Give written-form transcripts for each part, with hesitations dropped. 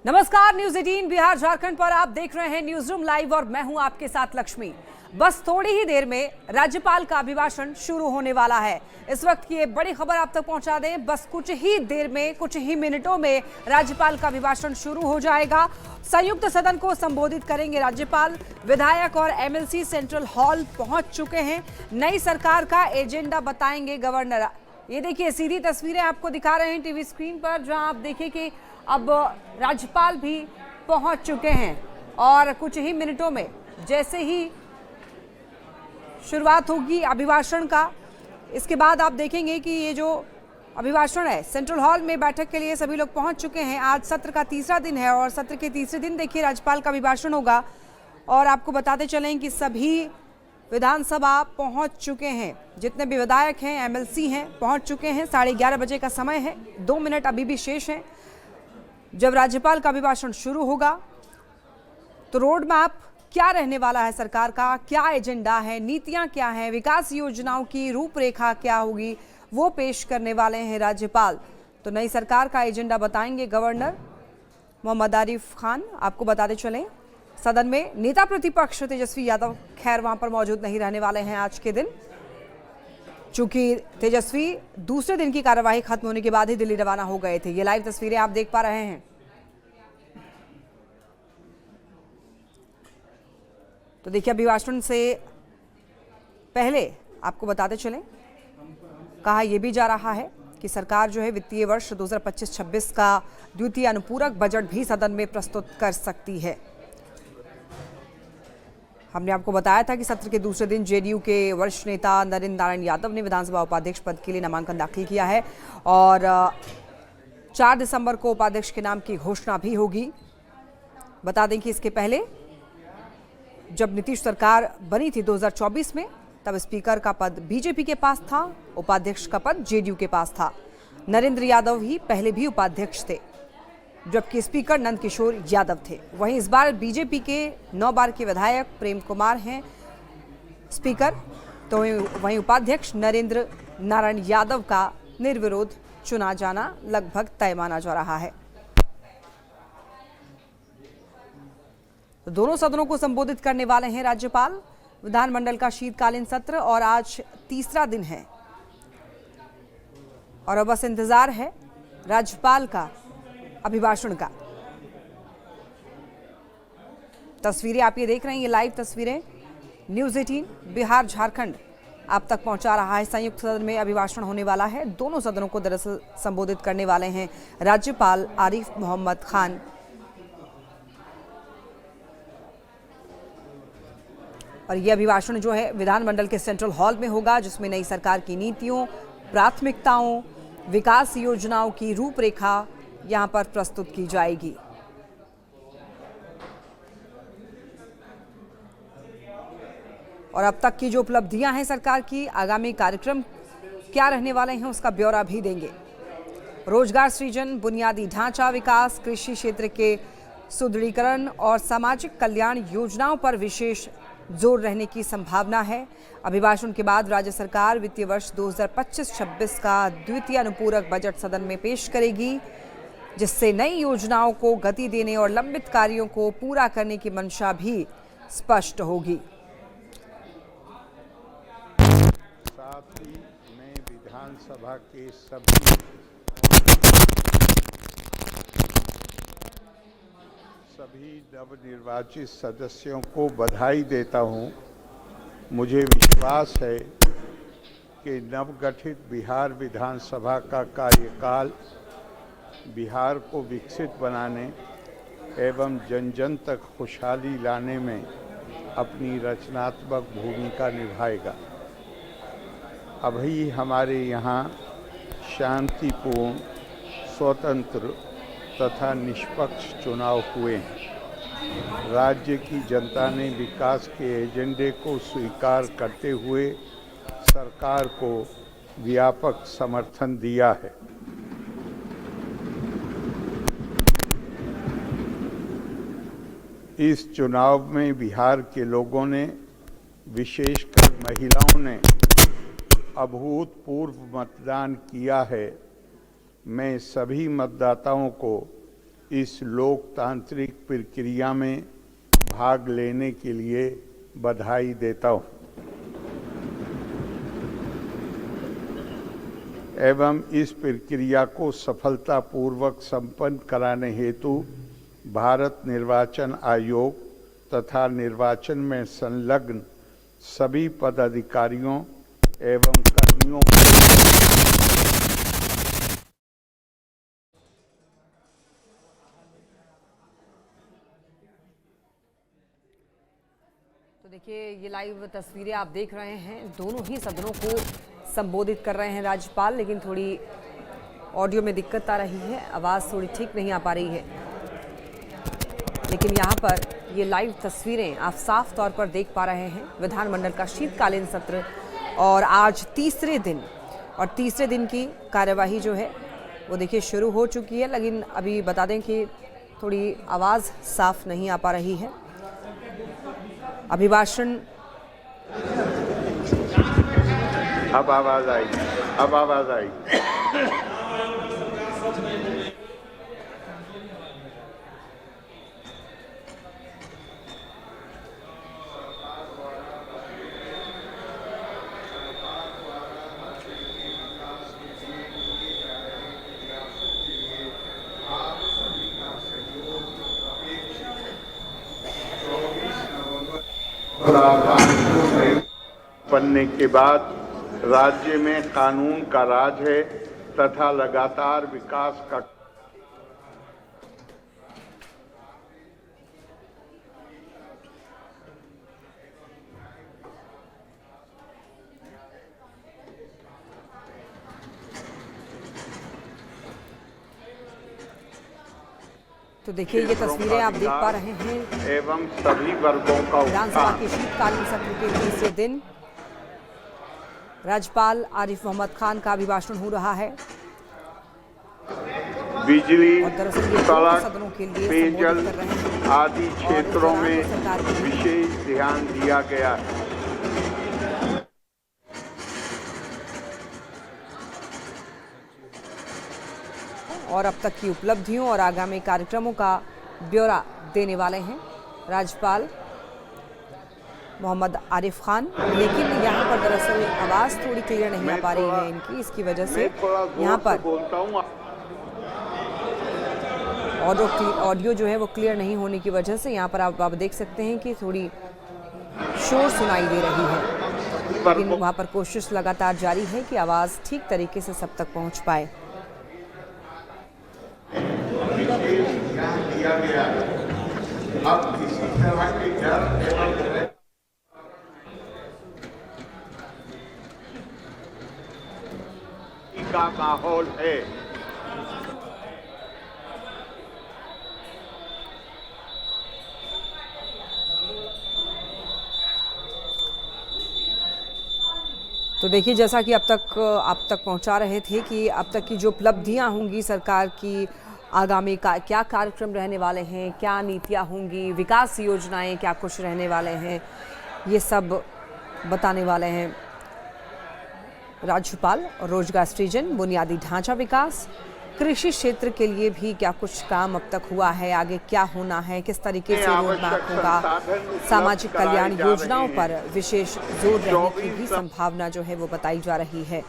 नमस्कार, न्यूज 18 बिहार झारखंड पर आप देख रहे हैं न्यूज रूम लाइव और मैं हूं आपके साथ लक्ष्मी। बस थोड़ी ही देर में राज्यपाल का अभिभाषण शुरू होने वाला है। इस वक्त की ये बड़ी खबर आप तक पहुंचा दें, बस कुछ ही देर में, कुछ ही मिनटों में राज्यपाल का अभिभाषण शुरू हो जाएगा। संयुक्त सदन को संबोधित करेंगे राज्यपाल। विधायक और एमएलसी सेंट्रल हॉल पहुंच चुके हैं। नई सरकार का एजेंडा बताएंगे गवर्नर। ये देखिए, सीधी तस्वीरें आपको दिखा रहे हैं टीवी स्क्रीन पर, जहां आप देखिए कि अब राज्यपाल भी पहुंच चुके हैं और कुछ ही मिनटों में जैसे ही शुरुआत होगी अभिभाषण का, इसके बाद आप देखेंगे कि ये जो अभिभाषण है, सेंट्रल हॉल में बैठक के लिए सभी लोग पहुंच चुके हैं। आज सत्र का तीसरा दिन है और सत्र के तीसरे दिन देखिए राज्यपाल का अभिभाषण होगा। और आपको बताते चलें कि सभी विधानसभा पहुंच चुके हैं, जितने भी विधायक हैं, एमएलसी हैं, पहुंच चुके हैं। 11:30 बजे का समय है, 2 मिनट अभी भी शेष हैं जब राज्यपाल का अभिभाषण शुरू होगा। तो रोड मैप क्या रहने वाला है सरकार का, क्या एजेंडा है, नीतियां क्या हैं, विकास योजनाओं की रूपरेखा क्या होगी, वो पेश करने वाले हैं राज्यपाल। तो नई सरकार का एजेंडा बताएंगे गवर्नर मोहम्मद आरिफ खान। आपको बताते चलें, सदन में नेता प्रतिपक्ष तेजस्वी यादव खैर वहां पर मौजूद नहीं रहने वाले हैं आज के दिन, चूंकि तेजस्वी दूसरे दिन की कार्यवाही खत्म होने के बाद ही दिल्ली रवाना हो गए थे। ये लाइव तस्वीरें आप देख पा रहे हैं। तो देखिए, अभिभाषण से पहले आपको बताते चलें, कहा यह भी जा रहा है कि सरकार जो है वित्तीय वर्ष 2025-26 का द्वितीय अनुपूरक बजट भी सदन में प्रस्तुत कर सकती है। हमने आपको बताया था कि सत्र के दूसरे दिन जेडीयू के वरिष्ठ नेता नरेंद्र नारायण यादव ने विधानसभा उपाध्यक्ष पद के लिए नामांकन दाखिल किया है और 4 दिसंबर को उपाध्यक्ष के नाम की घोषणा भी होगी। बता दें कि इसके पहले जब नीतीश सरकार बनी थी 2024 में, तब स्पीकर का पद बीजेपी के पास था, उपाध्यक्ष का पद जेडीयू के पास था। नरेंद्र यादव ही पहले भी उपाध्यक्ष थे, जबकि स्पीकर नंदकिशोर यादव थे। वहीं इस बार बीजेपी के 9 बार के विधायक प्रेम कुमार हैं स्पीकर, तो वहीं उपाध्यक्ष नरेंद्र नारायण यादव का निर्विरोध चुना जाना लगभग तय माना जा रहा है। तो दोनों सदनों को संबोधित करने वाले हैं राज्यपाल। विधानमंडल का शीतकालीन सत्र और आज तीसरा दिन है और अब बस इंतजार है राज्यपाल का अभिभाषण का। तस्वीरें आप ये देख रहे हैं, ये लाइव तस्वीरें न्यूज 18 बिहार झारखंड आप तक पहुंचा रहा है। संयुक्त सदन में अभिभाषण होने वाला है। दोनों सदनों को दरअसल संबोधित करने वाले हैं राज्यपाल आरिफ मोहम्मद खान। और यह अभिभाषण जो है विधानमंडल के सेंट्रल हॉल में होगा, जिसमें नई सरकार की नीतियों, प्राथमिकताओं, विकास योजनाओं की रूपरेखा यहां पर प्रस्तुत की जाएगी। और अब तक की जो उपलब्धियां हैं सरकार की, आगामी कार्यक्रम क्या रहने वाले हैं, उसका ब्यौरा भी देंगे। रोजगार सृजन, बुनियादी ढांचा विकास, कृषि क्षेत्र के सुदृढ़ीकरण और सामाजिक कल्याण योजनाओं पर विशेष जोर रहने की संभावना है। अभिभाषण के बाद राज्य सरकार वित्तीय वर्ष 2025-26 का द्वितीय अनुपूरक बजट सदन में पेश करेगी, जिससे नई योजनाओं को गति देने और लंबित कार्यों को पूरा करने की मंशा भी स्पष्ट होगी। साथ ही मैं विधानसभा के सभी नवनिर्वाचित सदस्यों को बधाई देता हूं। मुझे विश्वास है कि नवगठित बिहार विधानसभा का कार्यकाल बिहार को विकसित बनाने एवं जन जन तक खुशहाली लाने में अपनी रचनात्मक भूमिका निभाएगा। अभी हमारे यहाँ शांतिपूर्ण, स्वतंत्र तथा निष्पक्ष चुनाव हुए हैं। राज्य की जनता ने विकास के एजेंडे को स्वीकार करते हुए सरकार को व्यापक समर्थन दिया है। इस चुनाव में बिहार के लोगों ने, विशेषकर महिलाओं ने अभूतपूर्व मतदान किया है। मैं सभी मतदाताओं को इस लोकतांत्रिक प्रक्रिया में भाग लेने के लिए बधाई देता हूं एवं इस प्रक्रिया को सफलतापूर्वक संपन्न कराने हेतु भारत निर्वाचन आयोग तथा निर्वाचन में संलग्न सभी पदाधिकारियों एवं कर्मियों तो देखिए ये लाइव तस्वीरें आप देख रहे हैं, दोनों ही सदनों को संबोधित कर रहे हैं राज्यपाल, लेकिन थोड़ी ऑडियो में दिक्कत आ रही है, आवाज़ थोड़ी ठीक नहीं आ पा रही है। लेकिन यहाँ पर ये लाइव तस्वीरें आप साफ तौर पर देख पा रहे हैं विधानमंडल का शीतकालीन सत्र, और आज तीसरे दिन और तीसरे दिन की कार्यवाही जो है वो देखिए शुरू हो चुकी है। लेकिन अभी बता दें कि थोड़ी आवाज़ साफ नहीं आ पा रही है। अभिभाषण अब आवाज आई, अब आवाज आई। बनने के बाद राज्य में कानून का राज है तथा लगातार विकास का तो देखिए ये तस्वीरें आप देख पा रहे हैं एवं सभी वर्गों का विधानसभा के शीतकालीन सत्र के तीसरे दिन राज्यपाल आरिफ मोहम्मद खान का अभिभाषण हो रहा है। बिजली, और दरअसल ये सड़क, सदनों के लिए पेयजल संबोधित कर रहे हैं आदि क्षेत्रों में विशेष ध्यान दिया गया है। और अब तक की उपलब्धियों और आगामी कार्यक्रमों का ब्यौरा देने वाले हैं राज्यपाल मोहम्मद आरिफ खान। लेकिन यहाँ पर दरअसल आवाज़ थोड़ी क्लियर नहीं आ पा रही है इनकी, इसकी वजह से यहाँ पर ऑडियो जो है वो क्लियर नहीं होने की वजह से यहाँ पर आप देख सकते हैं कि थोड़ी शोर सुनाई दे रही है। लेकिन वहाँ पर कोशिश लगातार जारी है कि आवाज़ ठीक तरीके से सब तक पहुँच पाए। दिया गया अब इसी तरह के डर का माहौल है। तो देखिए जैसा कि अब तक आप तक पहुंचा रहे थे कि अब तक की जो उपलब्धियां होंगी सरकार की, आगामी क्या कार्यक्रम रहने वाले हैं, क्या नीतियां होंगी, विकास योजनाएं क्या कुछ रहने वाले हैं, ये सब बताने वाले हैं राज्यपाल। और रोजगार सृजन, बुनियादी ढांचा विकास, कृषि क्षेत्र के लिए भी क्या कुछ काम अब तक हुआ है, आगे क्या होना है, किस तरीके से रोड मैप होगा, सामाजिक कल्याण योजनाओं पर विशेष जोर देने की भी संभावना जो है वो बताई जा रही है।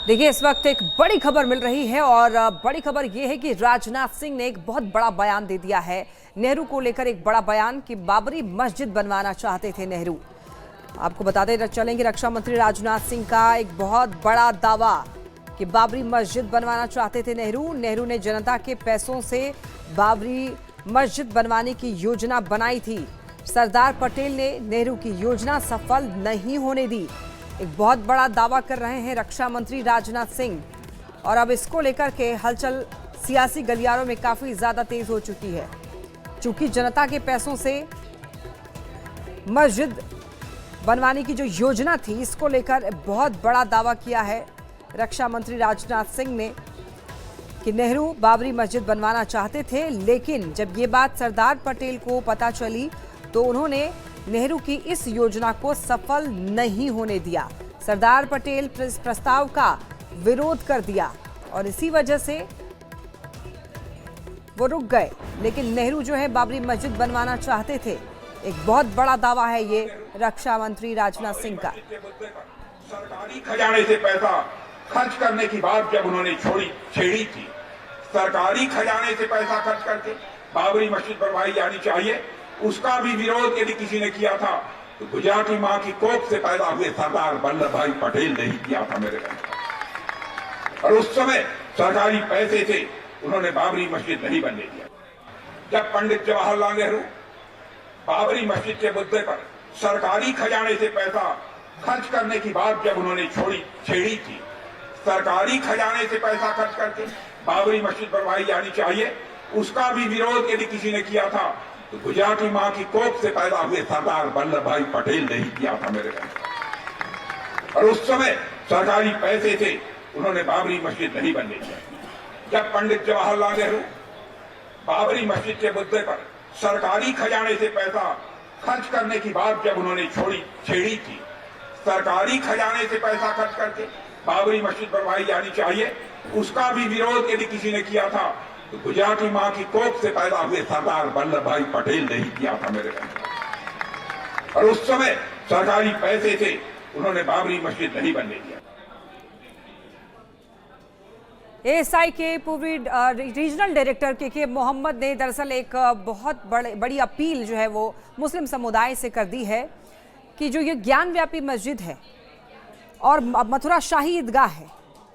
देखिए इस वक्त एक बड़ी खबर मिल रही है, और बड़ी खबर यह है कि राजनाथ सिंह ने एक बहुत बड़ा बयान दे दिया है नेहरू को लेकर। एक बड़ा बयान कि बाबरी मस्जिद बनवाना चाहते थे नेहरू। आपको बताते चलें कि रक्षा मंत्री राजनाथ सिंह का एक बहुत बड़ा दावा कि बाबरी मस्जिद बनवाना चाहते थे नेहरू। नेहरू ने जनता के पैसों से बाबरी मस्जिद बनवाने की योजना बनाई थी। सरदार पटेल ने नेहरू की योजना सफल नहीं होने दी। एक बहुत बड़ा दावा कर रहे हैं रक्षा मंत्री राजनाथ सिंह, और अब इसको लेकर के हलचल सियासी गलियारों में काफी ज्यादा तेज हो चुकी है। चूंकि जनता के पैसों से मस्जिद बनवाने की जो योजना थी, इसको लेकर बहुत बड़ा दावा किया है रक्षा मंत्री राजनाथ सिंह ने कि नेहरू बाबरी मस्जिद बनवाना चाहते थे, लेकिन जब ये बात सरदार पटेल को पता चली तो उन्होंने नेहरू की इस योजना को सफल नहीं होने दिया। सरदार पटेल इस प्रस्ताव का विरोध कर दिया और इसी वजह से वो रुक गए। लेकिन नेहरू जो है बाबरी मस्जिद बनवाना चाहते थे। एक बहुत बड़ा दावा है ये रक्षा मंत्री राजनाथ सिंह का। सरकारी खजाने से पैसा खर्च करने की बात जब उन्होंने छेड़ी थी, सरकारी खजाने से पैसा खर्च करके बाबरी मस्जिद बनवाई जानी चाहिए, उसका भी विरोध यदि किसी ने किया था तो गुजराती मां की कोख से पैदा हुए सरदार वल्लभ भाई पटेल ने ही किया था मेरे भाई। और उस समय सरकारी पैसे से उन्होंने बाबरी मस्जिद नहीं बनने दिया। जब पंडित जवाहरलाल नेहरू बाबरी मस्जिद के मुद्दे पर सरकारी खजाने से पैसा खर्च करने की बात जब उन्होंने छेड़ी थी, सरकारी खजाने से पैसा खर्च करके बाबरी मस्जिद बनवाई जानी चाहिए, उसका भी विरोध यदि किसी ने किया था तो गुजराती मां की कोख से पैदा हुए सरदार वल्लभ भाई पटेल ने ही किया था मेरे भाई। और उस समय सरकारी पैसे से उन्होंने बाबरी मस्जिद नहीं बनने दिया। जब पंडित जवाहरलाल नेहरू बाबरी मस्जिद के मुद्दे पर सरकारी खजाने से पैसा खर्च करने की बात जब उन्होंने छेड़ी थी, सरकारी खजाने से पैसा खर्च करके बाबरी मस्जिद बनवाई जानी चाहिए, उसका भी विरोध यदि किसी ने किया था तो गुजराती मां की कोख से पैदा हुए सरदार वल्लभ भाई पटेल ने ही किया था मेरे भाई। और उस समय सरकारी पैसे से उन्होंने बाबरी मस्जिद नहीं बनने दिया। एएसआई के पूर्वी रीजनल डायरेक्टर के मोहम्मद ने दरअसल एक बहुत बड़ी अपील जो है वो मुस्लिम समुदाय से कर दी है कि जो ये ज्ञानव्यापी मस्जिद है और मथुरा शाही ईदगाह है,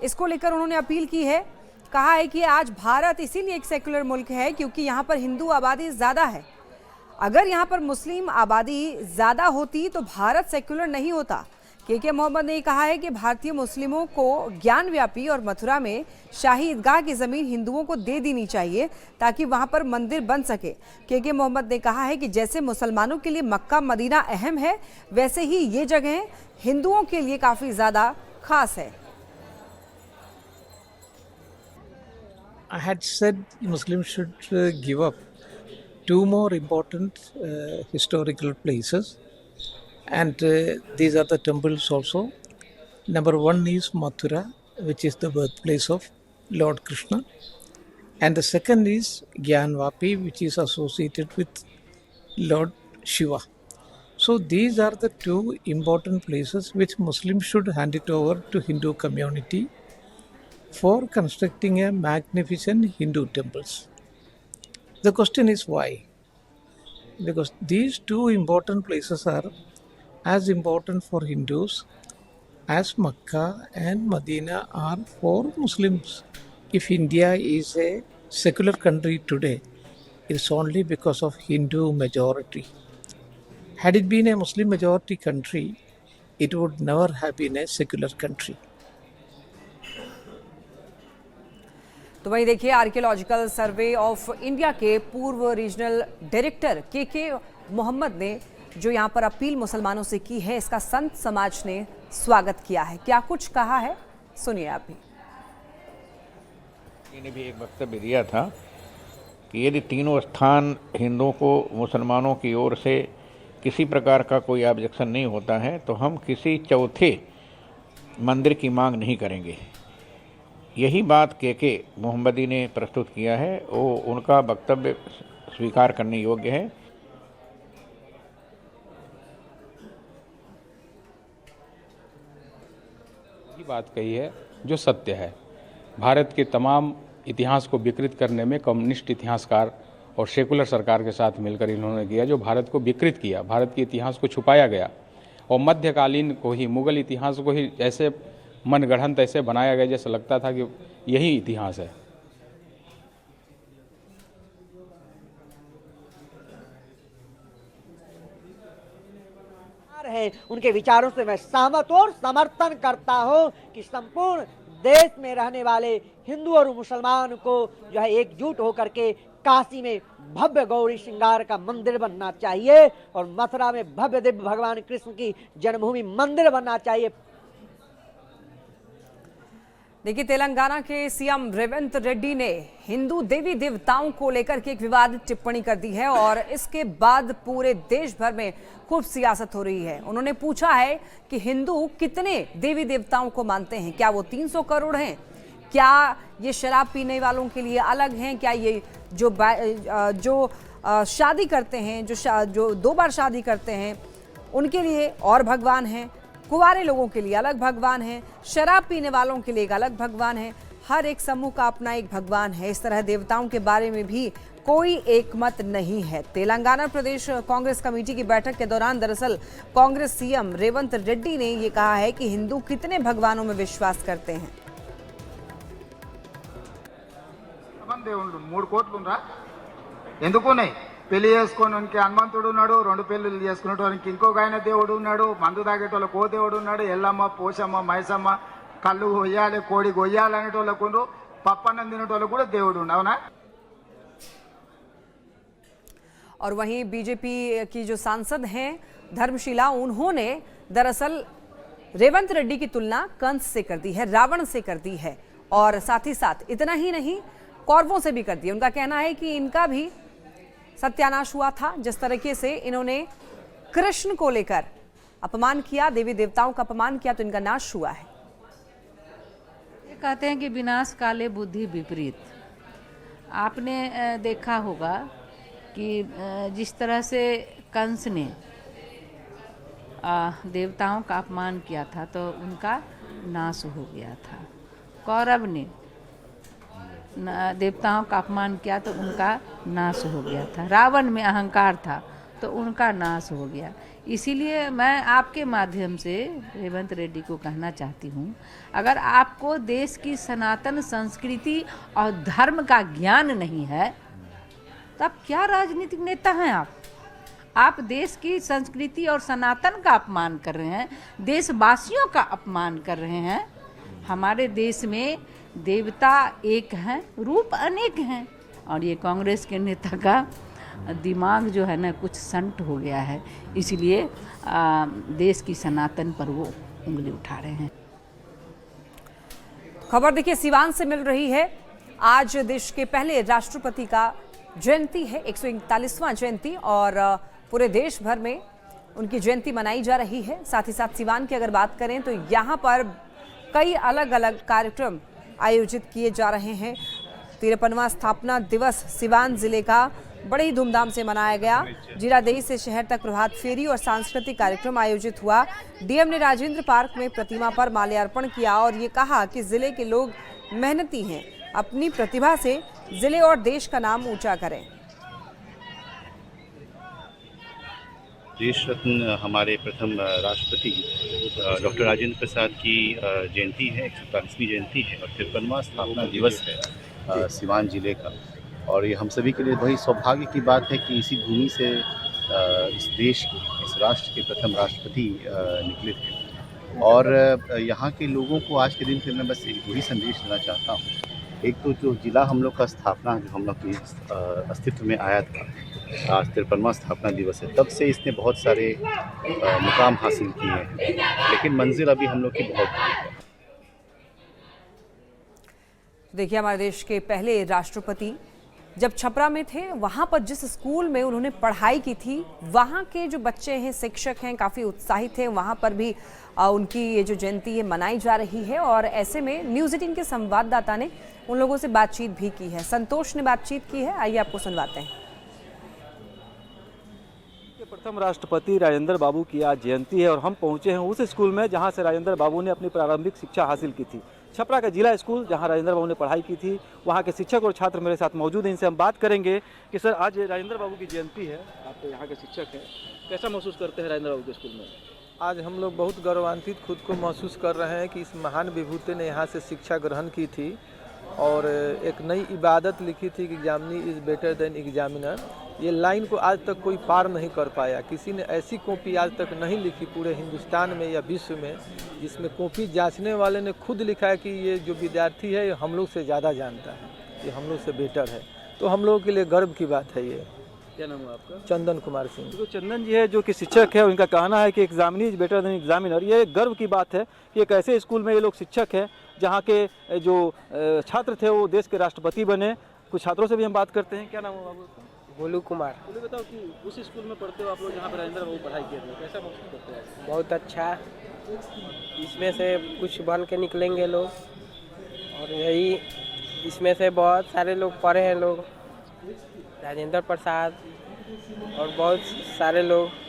इसको लेकर उन्होंने अपील की है। कहा है कि आज भारत इसीलिए एक सेकुलर मुल्क है क्योंकि यहाँ पर हिंदू आबादी ज़्यादा है। अगर यहाँ पर मुस्लिम आबादी ज़्यादा होती तो भारत सेकुलर नहीं होता। के मोहम्मद ने कहा है कि भारतीय मुस्लिमों को ज्ञानव्यापी और मथुरा में शाही ईदगाह की ज़मीन हिंदुओं को दे देनी चाहिए ताकि वहाँ पर मंदिर बन सके। के मोहम्मद ने कहा है कि जैसे मुसलमानों के लिए मक्का मदीना अहम है, वैसे ही ये जगह हिंदुओं के लिए काफ़ी ज़्यादा खास है। I had said Muslims should give up two more important historical places, and these are the temples also. Number one is Mathura, which is the birthplace of Lord Krishna, and the second is Gyanvapi, which is associated with Lord Shiva. So these are the two important places which Muslims should hand it over to Hindu community for constructing a magnificent Hindu temples. The question is why? Because these two important places are as important for Hindus as Makkah and Medina are for Muslims. If India is a secular country today, it's only because of Hindu majority. Had it been a Muslim majority country, it would never have been a secular country. तो वहीं देखिए archaeological survey of India के पूर्व regional director के मोहम्मद ने जो यहाँ पर अपील मुसलमानों से की है, इसका संत समाज ने स्वागत किया है। क्या कुछ कहा है, सुनिए आप भी। इन्होंने भी एक वक्तव्य दिया था कि यदि तीनों स्थान हिंदुओं को मुसलमानों की ओर से किसी प्रकार का कोई ऑब्जेक्शन नहीं होता है तो हम किसी चौथे मंदिर की मांग नहीं करेंगे। यही बात के मोहम्मदी ने प्रस्तुत किया है, वो उनका वक्तव्य स्वीकार करने योग्य है। ये बात कही है जो सत्य है। भारत के तमाम इतिहास को विकृत करने में कम्युनिस्ट इतिहासकार और सेकुलर सरकार के साथ मिलकर इन्होंने किया, जो भारत को विकृत किया, भारत के इतिहास को छुपाया गया और मध्यकालीन को ही, मुगल इतिहास को ही ऐसे मनगढ़ंत ऐसे बनाया गया जैसे लगता था कि यही इतिहास है। उनके विचारों से मैं सहमत और समर्थन करता हूं कि संपूर्ण देश में रहने वाले हिंदू और मुसलमान को जो है एकजुट होकर के काशी में भव्य गौरी श्रृंगार का मंदिर बनना चाहिए और मथुरा में भव्य दिव्य भगवान कृष्ण की जन्मभूमि मंदिर बनना चाहिए। देखिए, तेलंगाना के सीएम रेवंत रेड्डी ने हिंदू देवी देवताओं को लेकर के एक विवादित टिप्पणी कर दी है और इसके बाद पूरे देश भर में खूब सियासत हो रही है। उन्होंने पूछा है कि हिंदू कितने देवी देवताओं को मानते हैं, क्या वो 300 करोड़ हैं, क्या ये शराब पीने वालों के लिए अलग हैं, क्या ये जो शादी करते हैं, जो 2 बार शादी करते हैं उनके लिए और भगवान हैं, कुंवारे लोगों के लिए अलग भगवान है, शराब पीने वालों के लिए एक अलग भगवान है, हर एक समूह का अपना एक भगवान है। इस तरह देवताओं के बारे में भी कोई एक मत नहीं है। तेलंगाना प्रदेश कांग्रेस कमेटी की बैठक के दौरान दरअसल कांग्रेस सीएम रेवंत रेड्डी ने ये कहा है कि हिंदू कितने भगवानों में विश्वास करते हैं। పెళ్లి చేసుకోవడానికి హనుమంతుడు ఉన్నాడు, 2 పెళ్లిళ్ళు చేసుకునేటోనికి ఇంకొక ఆయన దేవుడు ఉన్నాడు, మందు తాగేటోళ్ళకి ఓ దేవుడు ఉన్నాడు, ఎల్లమ్మ పోషమ్మ మైసమ్మ కళ్ళు కొయ్యాలి కోడి కొయ్యాలి అనేటోళ్ళకు పప్పన్నం తినేటోళ్ళకు కూడా దేవుడు అవునా। और वहीं बीजेपी की जो सांसद हैं धर्मशिला, उन्होंने दरअसल रेवंत रेड्डी की तुलना कंस से कर दी है, रावण से कर दी है और साथ ही साथ इतना ही नहीं कौरवों से भी कर दी। उनका कहना है कि इनका भी सत्यानाश हुआ था। जिस तरीके से इन्होंने कृष्ण को लेकर अपमान किया, देवी देवताओं का अपमान किया, तो इनका नाश हुआ है। ये कहते हैं कि विनाश काले बुद्धि विपरीत। आपने देखा होगा कि जिस तरह से कंस ने देवताओं का अपमान किया था तो उनका नाश हो गया था। कौरव ने देवताओं का अपमान किया तो उनका नाश हो गया था। रावण में अहंकार था तो उनका नाश हो गया। इसीलिए मैं आपके माध्यम से रेवंत रेड्डी को कहना चाहती हूँ, अगर आपको देश की सनातन संस्कृति और धर्म का ज्ञान नहीं है तब क्या राजनीतिक नेता हैं आप देश की संस्कृति और सनातन का अपमान कर रहे हैं, देशवासियों का अपमान कर रहे हैं। हमारे देश में देवता एक हैं, रूप अनेक हैं और ये कांग्रेस के नेता का दिमाग जो है ना कुछ संट हो गया है, इसलिए देश की सनातन पर वो उंगली उठा रहे हैं। खबर देखिए सिवान से मिल रही है। आज देश के पहले राष्ट्रपति का जयंती है, 141वां जयंती, और पूरे देश भर में उनकी जयंती मनाई जा रही है। साथ ही साथ सिवान की अगर बात करें तो यहाँ पर कई अलग अलग कार्यक्रम आयोजित किए जा रहे हैं। 53वां स्थापना दिवस सिवान जिले का बड़े ही धूमधाम से मनाया गया। जीरादेई से शहर तक प्रभात फेरी और सांस्कृतिक कार्यक्रम आयोजित हुआ। डीएम ने राजेंद्र पार्क में प्रतिमा पर माल्यार्पण किया और ये कहा कि जिले के लोग मेहनती हैं, अपनी प्रतिभा से जिले और देश का नाम ऊंचा करें। देश रत्न हमारे प्रथम राष्ट्रपति डॉक्टर राजेंद्र प्रसाद की जयंती है, 141वीं जयंती है और 53वां स्थापना दिवस है सिवान जिले का। और ये हम सभी के लिए बड़ी सौभाग्य की बात है कि इसी भूमि से इस देश के, इस राष्ट्र के प्रथम राष्ट्रपति निकले थे। और यहाँ के लोगों को आज के दिन पे मैं बस एक वही संदेश देना चाहता हूँ। एक तो जो जिला हम लोग का स्थापना, जो हम लोग की अस्तित्व में आया था, आज 53वां स्थापना दिवस है, तब से इसने बहुत सारे मुकाम हासिल किए हैं, लेकिन मंजिल अभी हम लोग की बहुत दूर है। देखिए, हमारे देश के पहले राष्ट्रपति जब छपरा में थे, वहाँ पर जिस स्कूल में उन्होंने पढ़ाई की थी, वहाँ के जो बच्चे हैं, शिक्षक हैं, काफ़ी उत्साहित हैं। वहाँ पर भी उनकी ये जो जयंती है मनाई जा रही है। और ऐसे में न्यूज़ 18 के संवाददाता ने उन लोगों से बातचीत भी की है। संतोष ने बातचीत की है, आइए आपको सुनवाते हैं। प्रथम राष्ट्रपति राजेंद्र बाबू की आज जयंती है और हम पहुंचे हैं उस स्कूल में जहां से राजेंद्र बाबू ने अपनी प्रारंभिक शिक्षा हासिल की थी। छपरा का जिला स्कूल जहां राजेंद्र बाबू ने पढ़ाई की थी, वहां के शिक्षक और छात्र मेरे साथ मौजूद हैं। इनसे हम बात करेंगे कि सर, आज राजेंद्र बाबू की जयंती है, आप तो यहाँ के शिक्षक हैं, कैसा महसूस करते हैं राजेंद्र बाबू के स्कूल में? आज हम लोग बहुत गौरवान्वित खुद को महसूस कर रहे हैं कि इस महान विभूति ने यहाँ से शिक्षा ग्रहण की थी और एक नई इबादत लिखी थी कि examinee is better than examiner. ये लाइन को आज तक कोई पार नहीं कर पाया। किसी ने ऐसी कॉपी आज तक नहीं लिखी पूरे हिंदुस्तान में या विश्व में, जिसमें कॉपी जांचने वाले ने खुद लिखा है कि ये जो विद्यार्थी है ये हम लोग से ज़्यादा जानता है, ये हम लोग से बेटर है। तो हम लोगों के लिए गर्व की बात है ये। क्या नाम है आपका? चंदन कुमार सिंह। तो चंदन जी है जो कि शिक्षक है, उनका कहना है कि examinee is better than examiner. ये गर्व की बात है कि एक ऐसे स्कूल में ये लोग शिक्षक हैं जहाँ के जो छात्र थे वो देश के राष्ट्रपति बने। कुछ छात्रों से भी हम बात करते हैं। क्या नाम है बाबू? भोलू कुमार। बोले बताओ कि उस स्कूल में पढ़ते हो आप लोग जहाँ पर राजेंद्र बाबू पढ़ाई किए थे, कैसा महसूस करते हैं? बहुत अच्छा, इसमें से कुछ बन के निकलेंगे लोग, और यही इसमें से बहुत सारे लोग पढ़े हैं लोग, राजेंद्र प्रसाद और बहुत सारे लोग।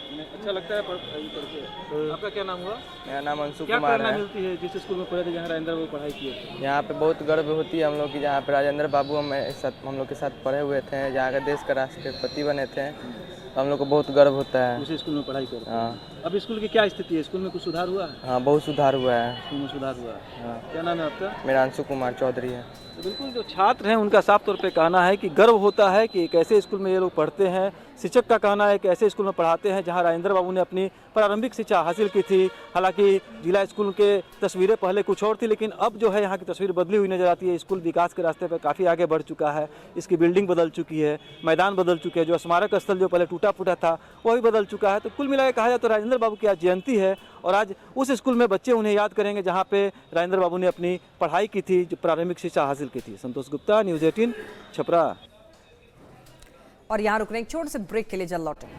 अच्छा लगता है पढ़ाई करके। आपका क्या नाम हुआ? मेरा नाम अंशु क्या कुमार प्रेरणा है। मिलती है जिस स्कूल में पढ़े थे जहाँ राजेंद्र बाबू पढ़ाई किए थे? यहाँ पे बहुत गर्व होती है हम लोग की, जहाँ पे राजेंद्र बाबू हम लोग के साथ पढ़े हुए थे, जहाँ के देश के राष्ट्रपति बने थे, हम लोग को बहुत गर्व होता है। उसी स्कूल में पढ़ाई करते हैं। हाँ। अब स्कूल की क्या स्थिति है? स्कूल में कुछ सुधार हुआ है? हाँ, बहुत सुधार हुआ है। स्कूल में सुधार हुआ है। हाँ। क्या नाम है आपका? मेरा अंशु कुमार चौधरी है। तो बिल्कुल जो छात्र हैं उनका साफ तौर पे कहना है कि गर्व होता है कि एक ऐसे स्कूल में ये लोग पढ़ते हैं। शिक्षक का कहना है कि ऐसे स्कूल में पढ़ाते हैं जहां राजेंद्र बाबू ने अपनी प्रारंभिक शिक्षा हासिल की थी। हालांकि जिला स्कूल के तस्वीरें पहले कुछ और थी, लेकिन अब जो है यहाँ की तस्वीर बदली हुई नजर आती है। स्कूल विकास के रास्ते पर काफ़ी आगे बढ़ चुका है। इसकी बिल्डिंग बदल चुकी है, मैदान बदल चुके हैं, जो स्मारक स्थल जो पहले टूटा फूटा था वो भी बदल चुका है। तो कुल मिलाकर कहा जाए तो राजेंद्र बाबू की आज जयंती है और आज उस स्कूल में बच्चे उन्हें याद करेंगे जहाँ पे राजेंद्र बाबू ने अपनी पढ़ाई की थी, जो प्रारंभिक शिक्षा हासिल की थी। संतोष गुप्ता, न्यूज़ 18, छपरा। और यहाँ रुकने एक छोटे से ब्रेक के लिए जल्द लौटेंगे।